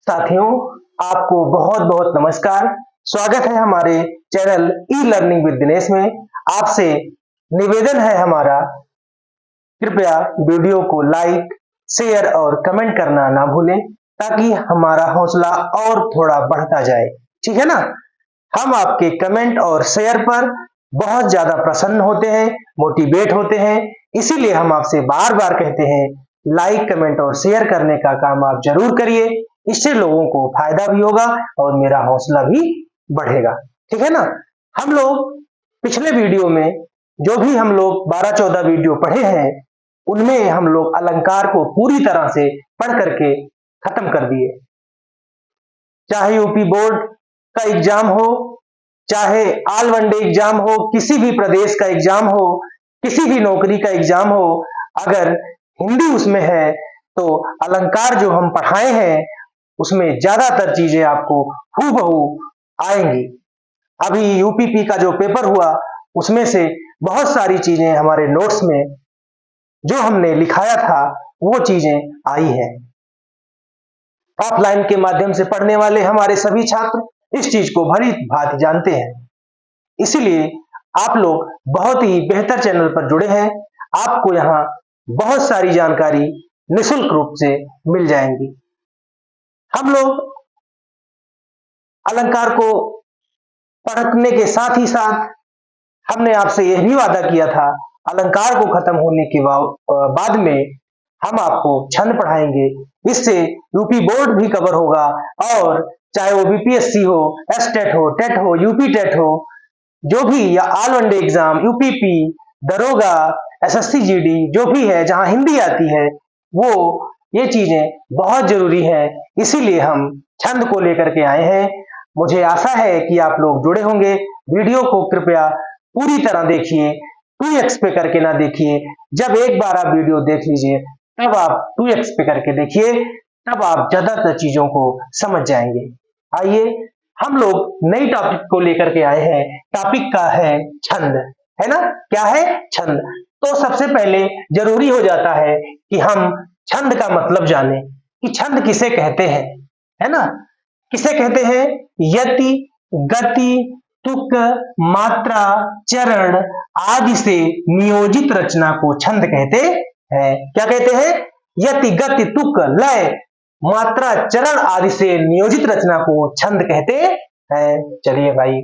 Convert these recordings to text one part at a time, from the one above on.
साथियों, आपको बहुत बहुत नमस्कार। स्वागत है हमारे channel e learning with Dinesh में। आपसे निवेदन है हमारा, कृपया वीडियो को लाइक, शेयर और कमेंट करना ना भूलें, ताकि हमारा हौसला और थोड़ा बढ़ता जाए। ठीक है ना? हम आपके कमेंट और शेयर पर बहुत ज्यादा प्रसन्न होते हैं, मोटिवेट होते हैं। इसीलिए हम आपसे बार बार कहते हैं, लाइक, कमेंट और शेयर करने का काम आप जरूर करिए। इससे लोगों को फायदा भी होगा और मेरा हौसला भी बढ़ेगा। ठीक है ना? हम लोग पिछले वीडियो में जो भी हम लोग 12-14 वीडियो पढ़े हैं, उनमें हम लोग अलंकार को पूरी तरह से पढ़ करके खत्म कर दिए। चाहे यूपी बोर्ड का एग्जाम हो, चाहे ऑल वनडे एग्जाम हो, किसी भी प्रदेश का एग्जाम हो, किसी भी नौकरी का एग्जाम हो, अगर हिंदी उसमें है तो अलंकार जो हम पढ़ाए हैं उसमें ज्यादातर चीजें आपको हूबहू आएंगी। अभी यूपीपी का जो पेपर हुआ उसमें से बहुत सारी चीजें हमारे नोट्स में जो हमने लिखाया था वो चीजें आई है। ऑफलाइन के माध्यम से पढ़ने वाले हमारे सभी छात्र इस चीज को भली भांति जानते हैं। इसीलिए आप लोग बहुत ही बेहतर चैनल पर जुड़े हैं। आपको यहाँ बहुत सारी जानकारी निःशुल्क रूप से मिल जाएंगी। हम लोग अलंकार को पढ़ने के साथ ही साथ हमने आपसे यह भी वादा किया था, अलंकार को खत्म होने के बाद में हम आपको छंद पढ़ाएंगे। इससे यूपी बोर्ड भी कवर होगा, और चाहे वो बीपीएससी हो, एसटेट हो, टेट हो, यूपी टेट हो, जो भी, या ऑल वनडे एग्जाम, यूपीपी, दरोगा, एसएससी जीडी, जो भी है जहां हिंदी आती है, वो ये चीजें बहुत जरूरी है। इसीलिए हम छंद को लेकर के आए हैं। मुझे आशा है कि आप लोग जुड़े होंगे। वीडियो को कृपया पूरी तरह देखिए, 2x पे करके ना देखिए। जब एक बार आप वीडियो देख लीजिए तब आप 2x पे करके देखिए, तब आप ज्यादातर चीजों को समझ जाएंगे। आइए हम लोग नई टॉपिक को लेकर के आए हैं। टॉपिक का है छंद, है ना? क्या है? छंद। तो सबसे पहले जरूरी हो जाता है कि हम छंद का मतलब जाने कि छंद किसे कहते हैं, है ना? किसे कहते हैं? यति, गति, तुक, मात्रा, चरण आदि से नियोजित रचना को छंद कहते हैं। क्या कहते हैं? यति, गति, तुक, लय, मात्रा, चरण आदि से नियोजित रचना को छंद कहते हैं। चलिए भाई,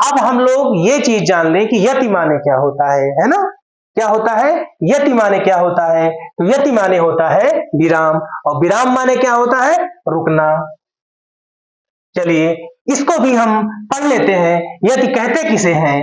अब हम लोग ये चीज जान लें कि यति माने क्या होता है ना? क्या होता है? यति माने क्या होता है? तो यति माने होता है विराम, और विराम माने क्या होता है? रुकना। चलिए इसको भी हम पढ़ लेते हैं। यति कहते किसे हैं?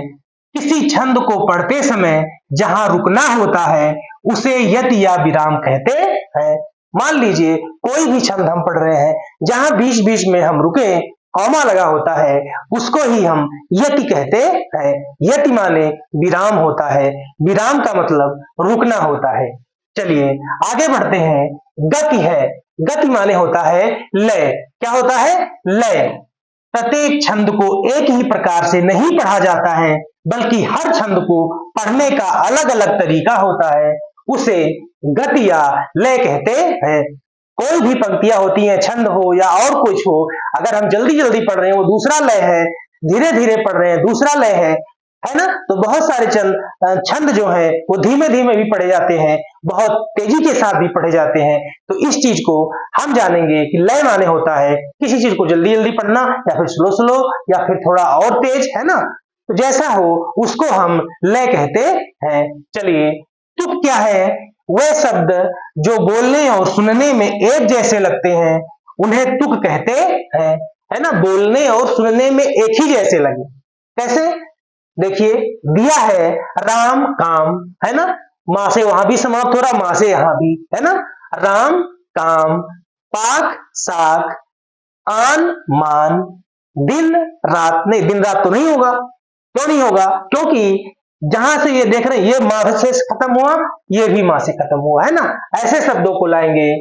किसी छंद को पढ़ते समय जहां रुकना होता है उसे यति या विराम कहते हैं। मान लीजिए कोई भी छंद हम पढ़ रहे हैं, जहां बीच बीच में हम रुके, कॉमा लगा होता है, उसको ही हम यति कहते हैं। यति माने विराम होता है। विराम का मतलब रुकना होता है। चलिए आगे बढ़ते हैं। गति है। गति माने होता है लय। क्या होता है? लय। प्रत्येक छंद को एक ही प्रकार से नहीं पढ़ा जाता है, बल्कि हर छंद को पढ़ने का अलग अलग तरीका होता है, उसे गति या लय कहते हैं। कोई भी पंक्तियां होती हैं, छंद हो या और कुछ हो, अगर हम जल्दी जल्दी पढ़ रहे हैं वो दूसरा लय है, धीरे धीरे पढ़ रहे हैं दूसरा लय है ना? तो बहुत सारे छंद जो है वो धीमे धीमे भी पढ़े जाते हैं, बहुत तेजी के साथ भी पढ़े जाते हैं। तो इस चीज को हम जानेंगे कि लय माने होता है किसी चीज को जल्दी जल्दी पढ़ना, या फिर स्लो स्लो, या फिर थोड़ा और तेज, है ना? तो जैसा हो उसको हम लय कहते हैं। चलिए तुक क्या है? वे शब्द जो बोलने और सुनने में एक जैसे लगते हैं उन्हें तुक कहते हैं, है ना? बोलने और सुनने में एक ही जैसे लगे। कैसे? देखिए, दिया है राम काम, है ना? मां से वहां भी समाप्त हो रहा, मां से यहां भी, है ना? राम काम, पाक साक, आन मान, दिन रात। नहीं, दिन रात तो नहीं होगा। क्यों नहीं होगा? क्योंकि जहां से ये देख रहे हैं, ये मां से खत्म हुआ, ये भी मां से खत्म हुआ, है ना? ऐसे शब्दों को लाएंगे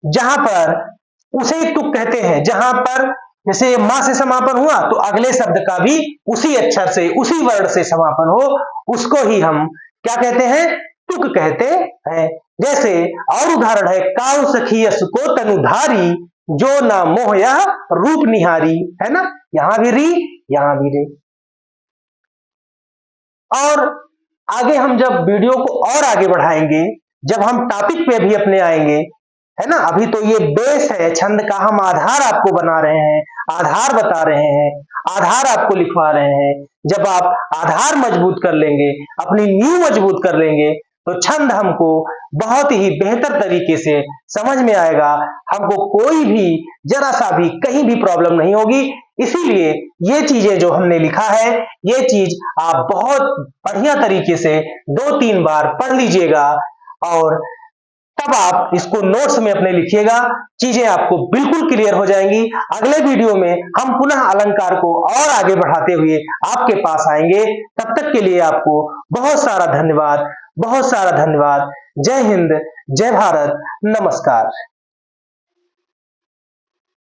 जहां पर उसे तुक कहते हैं। जहां पर जैसे मां से समापन हुआ तो अगले शब्द का भी उसी अक्षर से, उसी वर्ण से समापन हो, उसको ही हम क्या कहते हैं? तुक कहते हैं। जैसे और उदाहरण है, काउ सखी यस को तनुधारी, जो ना मोह यह रूप निहारी, है ना, यहां भी री, यहां भी रे। और आगे हम जब वीडियो को और आगे बढ़ाएंगे, जब हम टॉपिक पे भी अपने आएंगे, है ना, अभी तो ये बेस है छंद का, हम आधार आपको बना रहे हैं, आधार बता रहे हैं, आधार आपको लिखवा रहे हैं। जब आप आधार मजबूत कर लेंगे, अपनी नींव मजबूत कर लेंगे, तो छंद हमको बहुत ही बेहतर तरीके से समझ में आएगा, हमको कोई भी जरा सा भी कहीं भी प्रॉब्लम नहीं होगी। इसीलिए ये चीजें जो हमने लिखा है, ये चीज आप बहुत बढ़िया तरीके से 2-3 बार पढ़ लीजिएगा और तब आप इसको नोट्स में अपने लिखिएगा, चीजें आपको बिल्कुल क्लियर हो जाएंगी। अगले वीडियो में हम पुनः अलंकार को और आगे बढ़ाते हुए आपके पास आएंगे। तब तक के लिए आपको बहुत सारा धन्यवाद, बहुत सारा धन्यवाद। जय हिंद, जय भारत, नमस्कार।